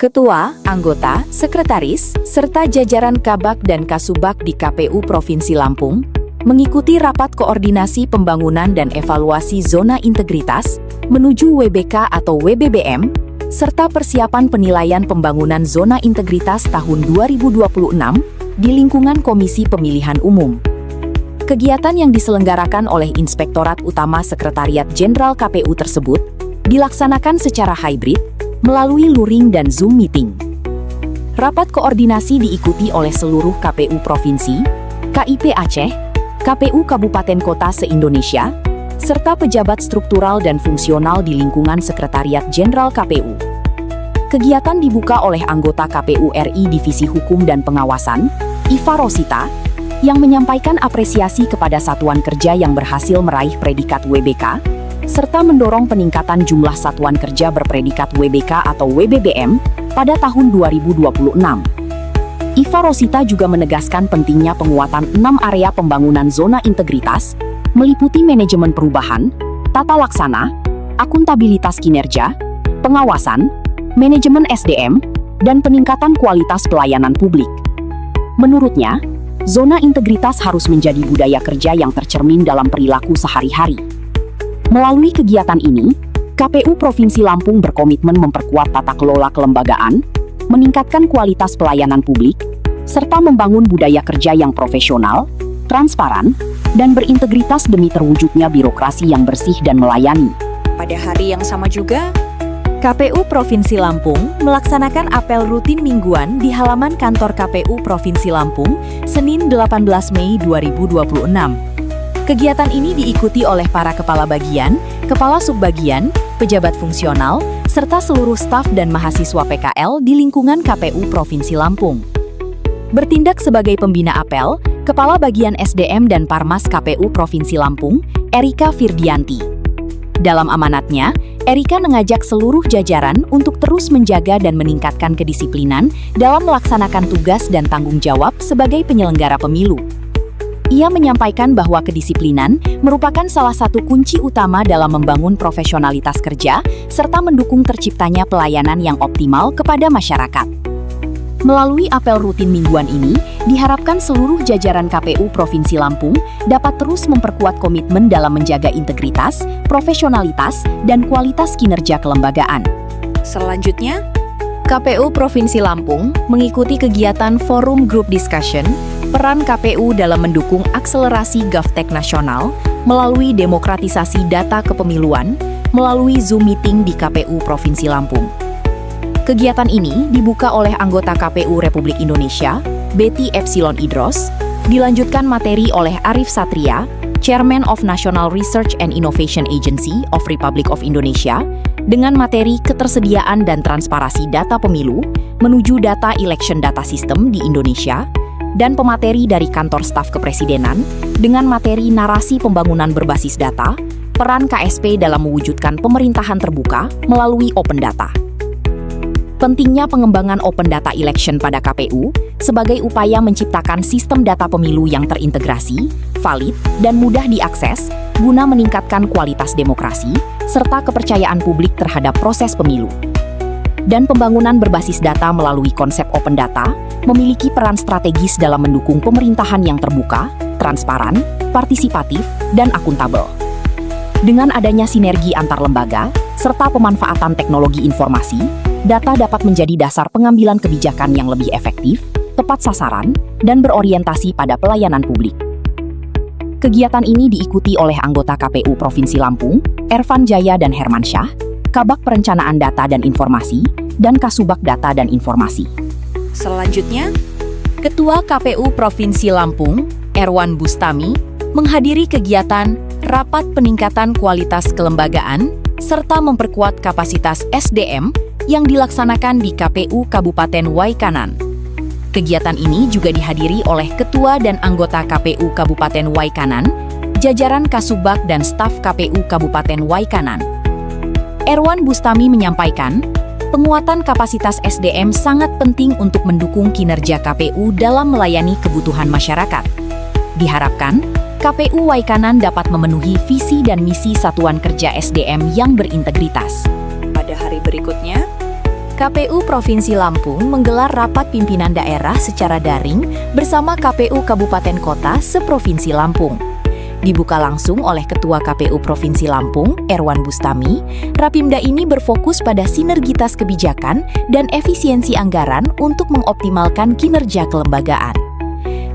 Ketua, anggota, sekretaris, serta jajaran Kabak dan Kasubag di KPU Provinsi Lampung mengikuti rapat koordinasi pembangunan dan evaluasi zona integritas menuju WBK atau WBBM, serta persiapan penilaian pembangunan zona integritas tahun 2026 di lingkungan Komisi Pemilihan Umum. Kegiatan yang diselenggarakan oleh Inspektorat Utama Sekretariat Jenderal KPU tersebut dilaksanakan secara hybrid melalui luring dan Zoom meeting. Rapat koordinasi diikuti oleh seluruh KPU Provinsi, KIP Aceh, KPU Kabupaten Kota se-Indonesia, serta pejabat struktural dan fungsional di lingkungan Sekretariat Jenderal KPU. Kegiatan dibuka oleh anggota KPU RI Divisi Hukum dan Pengawasan, Iva Rosita, yang menyampaikan apresiasi kepada satuan kerja yang berhasil meraih predikat WBK, serta mendorong peningkatan jumlah satuan kerja berpredikat WBK atau WBBM pada tahun 2026. Iva Rosita juga menegaskan pentingnya penguatan 6 area pembangunan zona integritas, meliputi manajemen perubahan, tata laksana, akuntabilitas kinerja, pengawasan, manajemen SDM, dan peningkatan kualitas pelayanan publik. Menurutnya, zona integritas harus menjadi budaya kerja yang tercermin dalam perilaku sehari-hari. Melalui kegiatan ini, KPU Provinsi Lampung berkomitmen memperkuat tata kelola kelembagaan, meningkatkan kualitas pelayanan publik, serta membangun budaya kerja yang profesional, transparan, dan berintegritas demi terwujudnya birokrasi yang bersih dan melayani. Pada hari yang sama juga, KPU Provinsi Lampung melaksanakan apel rutin mingguan di halaman kantor KPU Provinsi Lampung, Senin 18 Mei 2026. Kegiatan ini diikuti oleh para kepala bagian, kepala subbagian, pejabat fungsional, serta seluruh staf dan mahasiswa PKL di lingkungan KPU Provinsi Lampung. Bertindak sebagai pembina apel, Kepala Bagian SDM dan Parmas KPU Provinsi Lampung, Erika Firdianti. Dalam amanatnya, Erika mengajak seluruh jajaran untuk terus menjaga dan meningkatkan kedisiplinan dalam melaksanakan tugas dan tanggung jawab sebagai penyelenggara pemilu. Ia menyampaikan bahwa kedisiplinan merupakan salah satu kunci utama dalam membangun profesionalitas kerja serta mendukung terciptanya pelayanan yang optimal kepada masyarakat. Melalui apel rutin mingguan ini, diharapkan seluruh jajaran KPU Provinsi Lampung dapat terus memperkuat komitmen dalam menjaga integritas, profesionalitas, dan kualitas kinerja kelembagaan. Selanjutnya, KPU Provinsi Lampung mengikuti kegiatan Forum Group Discussion peran KPU dalam mendukung akselerasi GovTech nasional melalui demokratisasi data kepemiluan melalui Zoom meeting di KPU Provinsi Lampung. Kegiatan ini dibuka oleh anggota KPU Republik Indonesia, Betty Epsilon Idros, dilanjutkan materi oleh Arif Satria, Chairman of National Research and Innovation Agency of Republic of Indonesia, dengan materi ketersediaan dan transparansi data pemilu menuju data election data system di Indonesia, dan pemateri dari kantor staf kepresidenan dengan materi narasi pembangunan berbasis data, peran KSP dalam mewujudkan pemerintahan terbuka melalui open data. Pentingnya pengembangan open data election pada KPU sebagai upaya menciptakan sistem data pemilu yang terintegrasi, valid, dan mudah diakses guna meningkatkan kualitas demokrasi serta kepercayaan publik terhadap proses pemilu. Dan pembangunan berbasis data melalui konsep open data memiliki peran strategis dalam mendukung pemerintahan yang terbuka, transparan, partisipatif, dan akuntabel. Dengan adanya sinergi antar lembaga, serta pemanfaatan teknologi informasi, data dapat menjadi dasar pengambilan kebijakan yang lebih efektif, tepat sasaran, dan berorientasi pada pelayanan publik. Kegiatan ini diikuti oleh anggota KPU Provinsi Lampung, Ervan Jaya dan Hermansyah, Kabak Perencanaan Data dan Informasi, dan Kasubag Data dan Informasi. selanjutnya, Ketua KPU Provinsi Lampung, Erwan Bustami, menghadiri kegiatan Rapat Peningkatan Kualitas Kelembagaan serta memperkuat kapasitas SDM yang dilaksanakan di KPU Kabupaten Waikanan. Kegiatan ini juga dihadiri oleh Ketua dan anggota KPU Kabupaten Waikanan, jajaran Kasubag dan staf KPU Kabupaten Waikanan. Erwan Bustami menyampaikan, penguatan kapasitas SDM sangat penting untuk mendukung kinerja KPU dalam melayani kebutuhan masyarakat. Diharapkan, KPU Waikanan dapat memenuhi visi dan misi Satuan Kerja SDM yang berintegritas. pada hari berikutnya, KPU Provinsi Lampung menggelar rapat pimpinan daerah secara daring bersama KPU Kabupaten Kota seprovinsi Lampung. Dibuka langsung oleh Ketua KPU Provinsi Lampung, Erwan Bustami, Rapimda ini berfokus pada sinergitas kebijakan dan efisiensi anggaran untuk mengoptimalkan kinerja kelembagaan.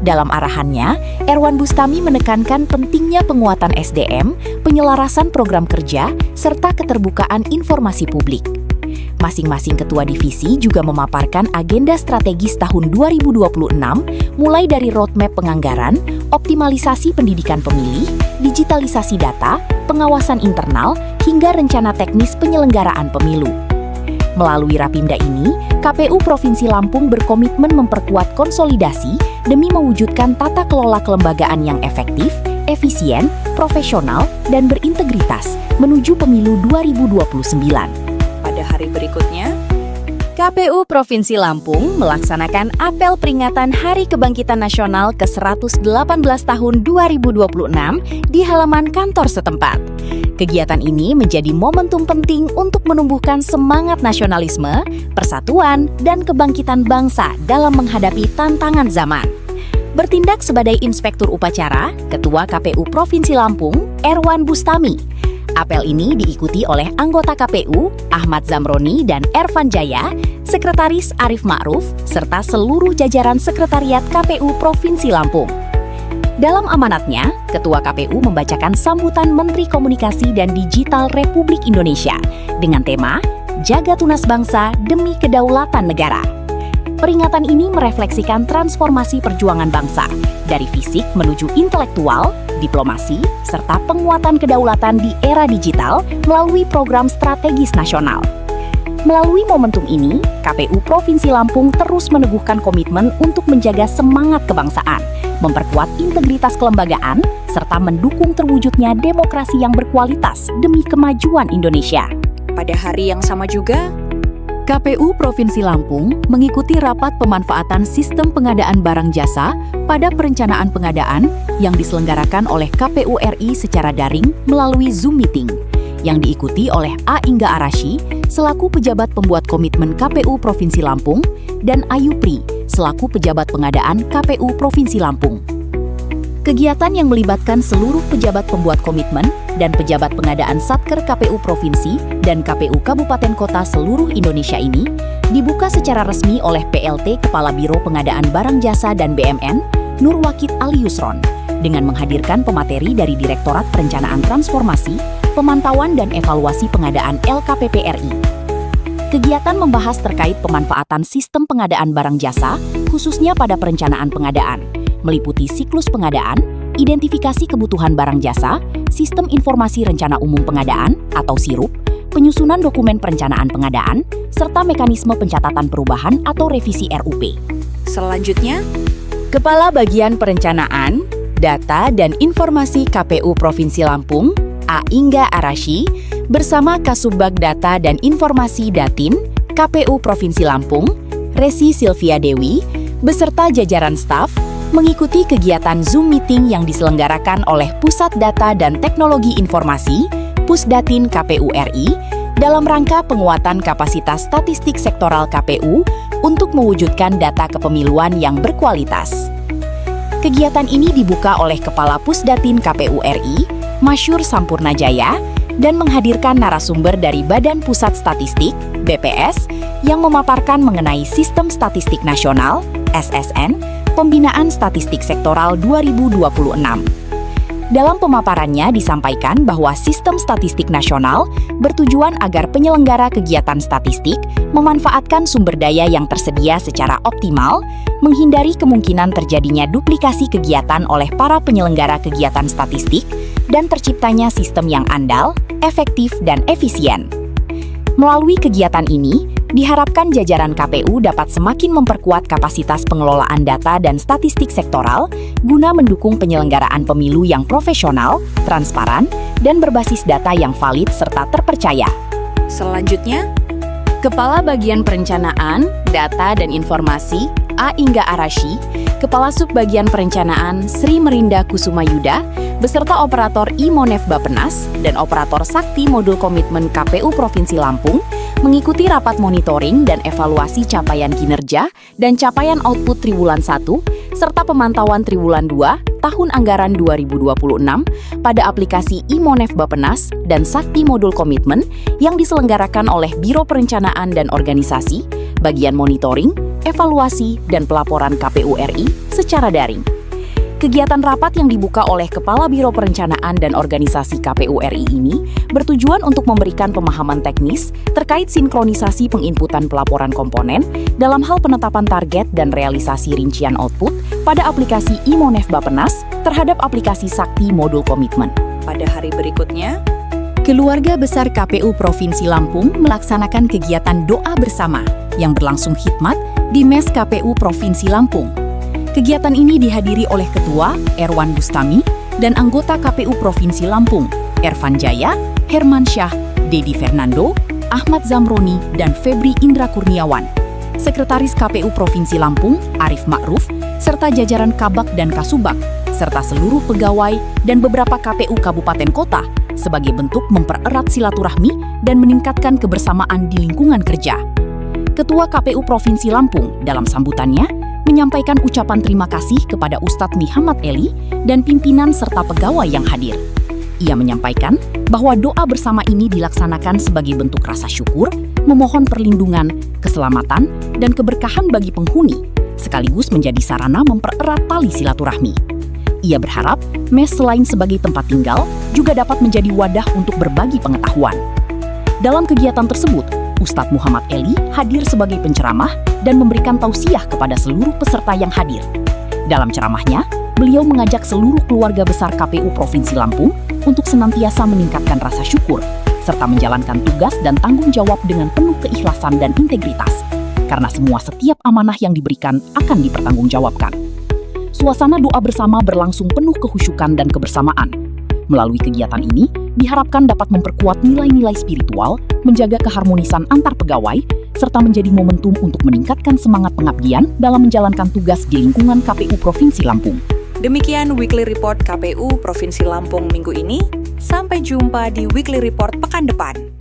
Dalam arahannya, Erwan Bustami menekankan pentingnya penguatan SDM, penyelarasan program kerja, serta keterbukaan informasi publik. Masing-masing ketua divisi juga memaparkan agenda strategis tahun 2026, mulai dari roadmap penganggaran, optimalisasi pendidikan pemilih, digitalisasi data, pengawasan internal, hingga rencana teknis penyelenggaraan pemilu. Melalui Rapimda ini, KPU Provinsi Lampung berkomitmen memperkuat konsolidasi demi mewujudkan tata kelola kelembagaan yang efektif, efisien, profesional, dan berintegritas menuju pemilu 2029. Pada hari berikutnya, KPU Provinsi Lampung melaksanakan apel peringatan Hari Kebangkitan Nasional ke-118 tahun 2026 di halaman kantor setempat. Kegiatan ini menjadi momentum penting untuk menumbuhkan semangat nasionalisme, persatuan, dan kebangkitan bangsa dalam menghadapi tantangan zaman. Bertindak sebagai inspektur upacara, Ketua KPU Provinsi Lampung, Erwan Bustami. Apel ini diikuti oleh anggota KPU, Ahmad Zamroni dan Ervan Jaya, Sekretaris Arif Ma'ruf, serta seluruh jajaran Sekretariat KPU Provinsi Lampung. Dalam amanatnya, Ketua KPU membacakan sambutan Menteri Komunikasi dan Digital Republik Indonesia dengan tema Jaga Tunas Bangsa Demi Kedaulatan Negara. Peringatan ini merefleksikan transformasi perjuangan bangsa dari fisik menuju intelektual, diplomasi, serta penguatan kedaulatan di era digital melalui program strategis nasional. Melalui momentum ini, KPU Provinsi Lampung terus meneguhkan komitmen untuk menjaga semangat kebangsaan, memperkuat integritas kelembagaan, serta mendukung terwujudnya demokrasi yang berkualitas demi kemajuan Indonesia. Pada hari yang sama juga, KPU Provinsi Lampung mengikuti rapat pemanfaatan sistem pengadaan barang jasa pada perencanaan pengadaan yang diselenggarakan oleh KPU RI secara daring melalui Zoom Meeting, yang diikuti oleh A. Ingga Arasy selaku pejabat pembuat komitmen KPU Provinsi Lampung dan Ayu Pri selaku pejabat pengadaan KPU Provinsi Lampung. Kegiatan yang melibatkan seluruh pejabat pembuat komitmen dan pejabat pengadaan Satker KPU Provinsi dan KPU Kabupaten Kota seluruh Indonesia ini dibuka secara resmi oleh PLT Kepala Biro Pengadaan Barang Jasa dan BMN, Nur Wakid Ali Yusron, dengan menghadirkan pemateri dari Direktorat Perencanaan Transformasi, Pemantauan dan Evaluasi Pengadaan LKPP RI. Kegiatan membahas terkait pemanfaatan sistem pengadaan barang jasa, khususnya pada perencanaan pengadaan, meliputi siklus pengadaan, identifikasi kebutuhan barang jasa, sistem informasi rencana umum pengadaan atau SIRUP, penyusunan dokumen perencanaan pengadaan, serta mekanisme pencatatan perubahan atau revisi RUP. Selanjutnya, Kepala Bagian Perencanaan, Data dan Informasi KPU Provinsi Lampung, A. Ingga Arasy, bersama Kasubbag Data dan Informasi Datin, KPU Provinsi Lampung, Resi Silvia Dewi, beserta jajaran staf, mengikuti kegiatan Zoom Meeting yang diselenggarakan oleh Pusat Data dan Teknologi Informasi, Pusdatin KPU RI, dalam rangka penguatan kapasitas statistik sektoral KPU untuk mewujudkan data kepemiluan yang berkualitas. Kegiatan ini dibuka oleh Kepala Pusdatin KPU RI, Masyur Sampurnajaya, dan menghadirkan narasumber dari Badan Pusat Statistik, BPS, yang memaparkan mengenai Sistem Statistik Nasional, SSN, Pembinaan Statistik Sektoral 2026. Dalam pemaparannya disampaikan bahwa Sistem Statistik Nasional bertujuan agar penyelenggara kegiatan statistik memanfaatkan sumber daya yang tersedia secara optimal, menghindari kemungkinan terjadinya duplikasi kegiatan oleh para penyelenggara kegiatan statistik, dan terciptanya sistem yang andal, efektif, dan efisien. Melalui kegiatan ini, diharapkan jajaran KPU dapat semakin memperkuat kapasitas pengelolaan data dan statistik sektoral guna mendukung penyelenggaraan pemilu yang profesional, transparan, dan berbasis data yang valid serta terpercaya. Selanjutnya, Kepala Bagian Perencanaan, Data dan Informasi, A. Ingga Arasy, Kepala Subbagian Perencanaan Sri Merinda Kusuma Yuda, beserta operator IMONEF Bappenas dan operator Sakti Modul Komitmen KPU Provinsi Lampung mengikuti rapat monitoring dan evaluasi capaian kinerja dan capaian output Triwulan 1 serta pemantauan Triwulan 2 tahun anggaran 2026 pada aplikasi IMONEF Bappenas dan Sakti Modul Komitmen yang diselenggarakan oleh Biro Perencanaan dan Organisasi, bagian monitoring, evaluasi, dan pelaporan KPU RI secara daring. Kegiatan rapat yang dibuka oleh Kepala Biro Perencanaan dan Organisasi KPU RI ini bertujuan untuk memberikan pemahaman teknis terkait sinkronisasi penginputan pelaporan komponen dalam hal penetapan target dan realisasi rincian output pada aplikasi IMONEF Bappenas terhadap aplikasi Sakti Modul Komitmen. Pada hari berikutnya, Keluarga Besar KPU Provinsi Lampung melaksanakan kegiatan doa bersama yang berlangsung khidmat di MES KPU Provinsi Lampung. Kegiatan ini dihadiri oleh Ketua Erwan Bustami dan anggota KPU Provinsi Lampung, Ervan Jaya, Herman Syah, Dedi Fernando, Ahmad Zamroni, dan Febri Indra Kurniawan. Sekretaris KPU Provinsi Lampung, Arif Ma'ruf, serta jajaran Kabak dan Kasubag, serta seluruh pegawai dan beberapa KPU Kabupaten Kota sebagai bentuk mempererat silaturahmi dan meningkatkan kebersamaan di lingkungan kerja. Ketua KPU Provinsi Lampung dalam sambutannya menyampaikan ucapan terima kasih kepada Ustadz Muhammad Eli dan pimpinan serta pegawai yang hadir. Ia menyampaikan bahwa doa bersama ini dilaksanakan sebagai bentuk rasa syukur, memohon perlindungan, keselamatan, dan keberkahan bagi penghuni, sekaligus menjadi sarana mempererat tali silaturahmi. Ia berharap MES selain sebagai tempat tinggal, juga dapat menjadi wadah untuk berbagi pengetahuan. Dalam kegiatan tersebut, Ustadz Muhammad Eli hadir sebagai penceramah dan memberikan tausiah kepada seluruh peserta yang hadir. Dalam ceramahnya, beliau mengajak seluruh keluarga besar KPU Provinsi Lampung untuk senantiasa meningkatkan rasa syukur, serta menjalankan tugas dan tanggung jawab dengan penuh keikhlasan dan integritas, karena setiap amanah yang diberikan akan dipertanggungjawabkan. Suasana doa bersama berlangsung penuh kehusyukan dan kebersamaan. Melalui kegiatan ini, diharapkan dapat memperkuat nilai-nilai spiritual, menjaga keharmonisan antar pegawai, serta menjadi momentum untuk meningkatkan semangat pengabdian dalam menjalankan tugas di lingkungan KPU Provinsi Lampung. Demikian Weekly Report KPU Provinsi Lampung minggu ini. Sampai jumpa di Weekly Report pekan depan.